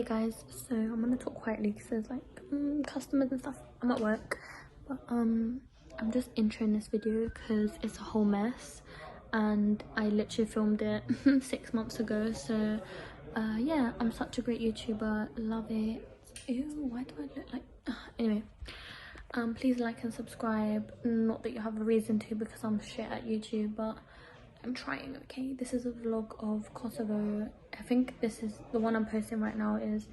guys, so I'm gonna talk quietly because there's like customers and stuff. I'm at work, but I'm just introing this video because it's a whole mess and I literally filmed it 6 months ago. So yeah, I'm such a great YouTuber, love it. Ew, why do I look like anyway, please like and subscribe. Not that you have a reason to because I'm shit at YouTube, but I'm trying. Okay, this is a vlog of Kosovo. I think this is the one I'm posting right now is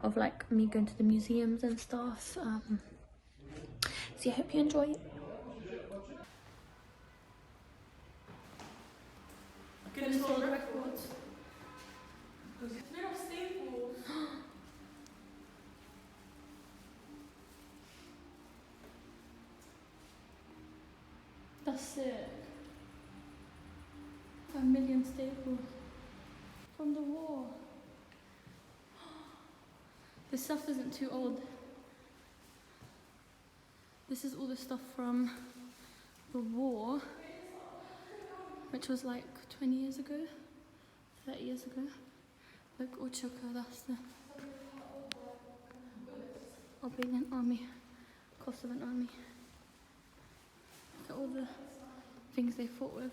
of like me going to the museums and stuff. So yeah, I hope you enjoy it. Guinness World Records. It's made of staples. That's it. 5 million staples from the war. This stuff isn't too old. This is all the stuff from the war, which was like 20 years ago, 30 years ago. Look, Ochoko, that's the Albanian army, Kosovan army. Look at all the things they fought with.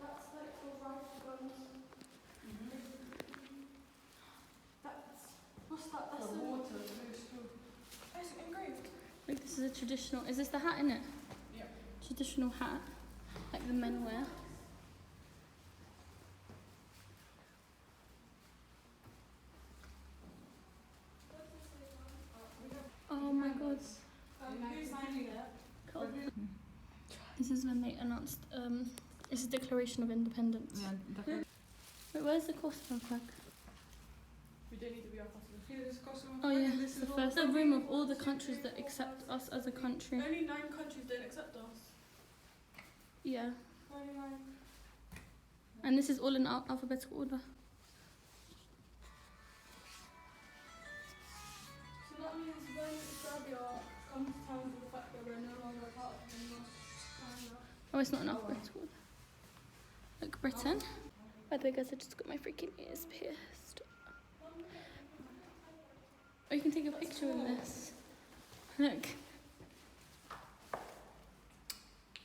That's like for rifle guns. What's that? That's the water. It's engraved. Like, this is a traditional, is this the hat in it? Yeah. Traditional hat, like the men wear. Oh my god. Who's signing it? Cool. This is when they announced, it's a Declaration of Independence. Yeah, definitely. Wait, where's the Kosovo flag? We don't need to be our Kosovo. Here, this is Kosovo. Oh yeah, This the is first. The room of all the countries that accept us as a country. Only 9 countries don't accept us. Yeah. Only 9. And this is all in alphabetical order. So that means when Serbia comes to terms with the fact that we're no longer a part of them, Oh, it's not in alphabetical order. Like Britain. By the way, guys, I just got my freaking ears pierced. Oh, you can take a picture of this. Look.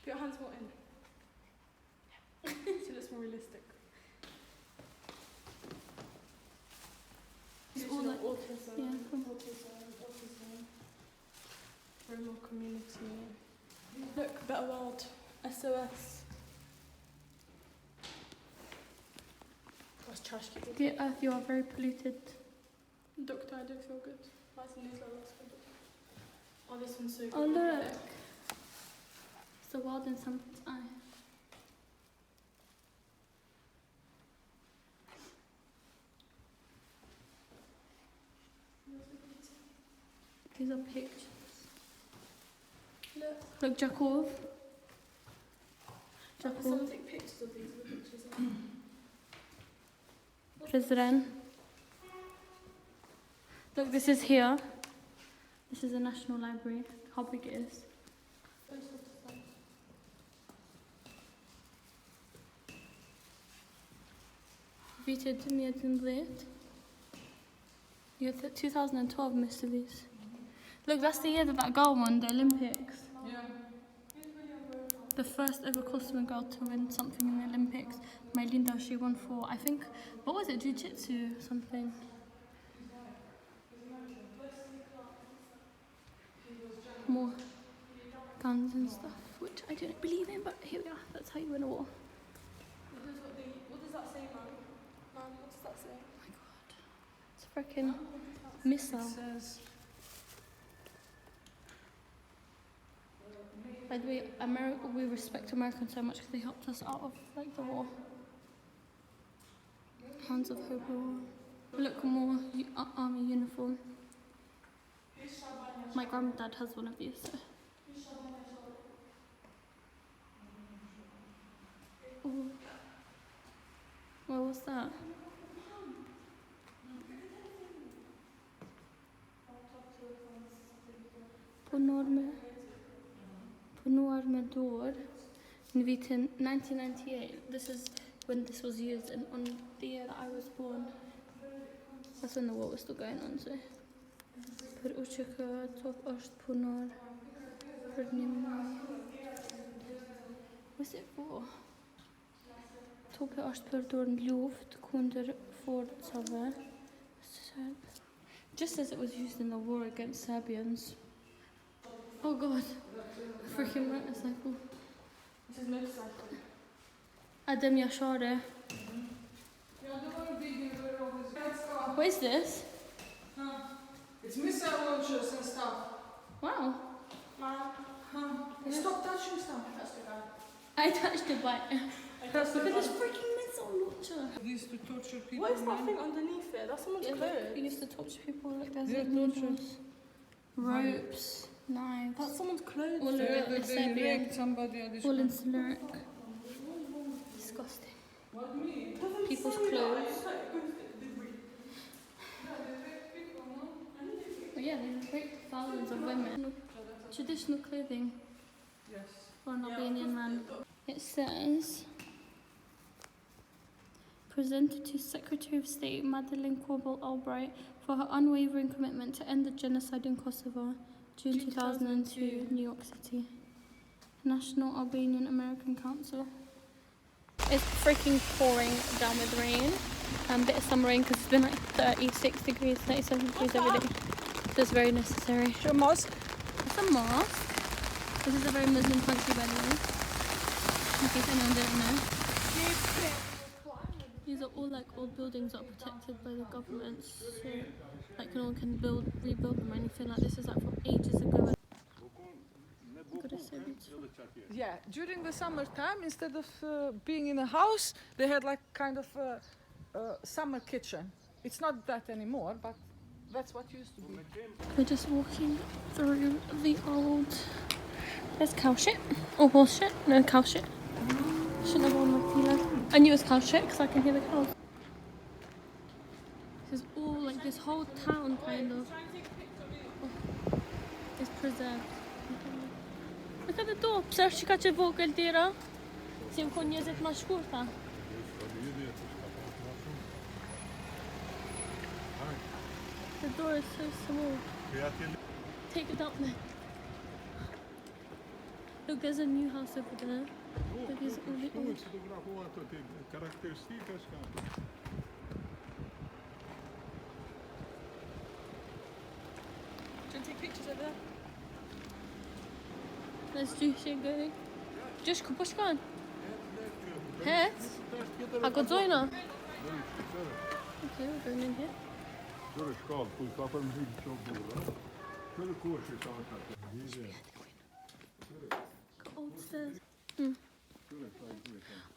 put your hands more in. So it's more realistic. It's all like, autism. yeah, cool. Autism. Roma community. Look, better world. SOS. That's trash. Dear Earth, you are very polluted. Doctor, I don't feel good. That's the news I lost for doctor. Oh, this one's so good. Oh, look. It's the world in somebody's eye. These are pictures. Look, Jakov. Someone take pictures of these other pictures. President. Look, this is here. This is the National Library. How big it is. Vita Dimitrov. You got 2012 Mr. These. Look, that's the year that that girl won the Olympics. Yeah. The first ever Kosovan girl to win something in the Olympics. Mylinda, she won for, I think, what was it, jiu-jitsu something. More guns and stuff, which I don't believe in, but here we are. That's how you win a war. What does that say, man? Man, what does that say? Oh my god. It's a freaking missile. It says, By the way, America, we respect Americans so much because they helped us out of like the war. Hands of Hope War. Look, more army uniform. My granddad has one of these. So. Ooh. What was that? Ponorme d'Or in 1998. This is when this was used and on the year that I was born. That's when the war was still going on, so. What's it for? Topi është përdor në luftë kundër forcave Serb. Just as it was used in the war against Serbians. Oh god, freaking motorcycle. This is motorcycle. Adem Yashare. What is this? It's missile launchers and stuff. Wow. Stop touching stuff. I touched it by. Look at this freaking missile launcher. These to torture people. What is that thing underneath it? That's someone's Yeah, clothes. we used to torture people like there's Yeah, like needles, ropes, knives. That's someone's clothes. All They in Serbian. raped somebody at this All in point. Sluric. Disgusting. People's clothes. But yeah, they raped thousands of women. Traditional clothing Yes. for an Albanian man. It says, presented to Secretary of State Madeleine Corbel Albright for her unwavering commitment to end the genocide in Kosovo, June 2002, New York City. National Albanian American Council. It's freaking pouring down with rain. Bit of summer rain because it's been like 36 degrees, 37 degrees every day. So it's very necessary. It's a mosque. It's a mosque. This is a very Muslim country, by the way. In case anyone didn't know. These are all like old buildings that are protected by the government, so like no one can rebuild them or anything. Like this is like from ages ago. God, it's so beautiful. Yeah, during the summertime, instead of being in a house, they had like kind of a summer kitchen. It's not that anymore, but that's what used to be. We're just walking through the old. There's cow shit or horse shit. No, cow shit. Shouldn't have worn my feelers. I knew it was cow shit because I can hear the cows. This is all like this whole town kind of is preserved. Look at the door. Pse që ka që vogël tira? Si më kon njerëzit më shkurta. The door is so small. Take it out there. Look, there's a new house over there. But these all the old. Do you want to take pictures over there? Let's do shit going. Just push on. Het? I got joiner. Okay, we're going in here. Old stairs.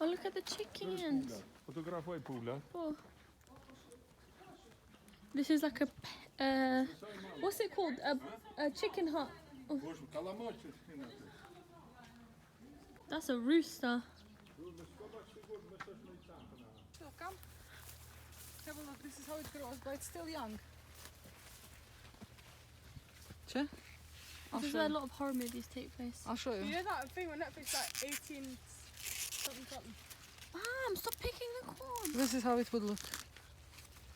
Oh, look at the chickens. Oh. This is like a, what's it called? A chicken hut. Oh. That's a rooster. So come, have a look. This is how it grows, but it's still young. Che? This is where a lot of horror movies take place. I'll show you. You know that thing on Netflix, like 18 something? Mom, stop picking the corn. This is how it would look.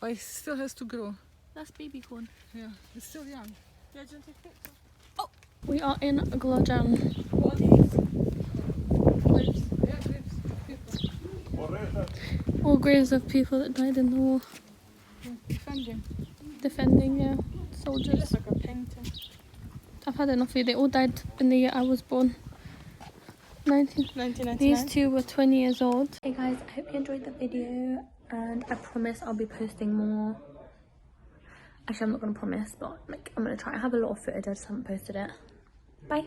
But it still has to grow. That's baby corn. Yeah, it's still young. Yeah, do you want to take a picture? We are in Glojan. What are these? Graves. Yeah, grapes. All graves of people that died in the war. Defending. Defending, yeah, It's soldiers. like a painting. I've had enough of it. They all died in the year I was born. 1999. These two were 20 years old. Hey guys, I hope you enjoyed the video and I promise I'll be posting more. Actually, I'm not going to promise, but like I'm going to try. I have a lot of footage, I just haven't posted it. Bye.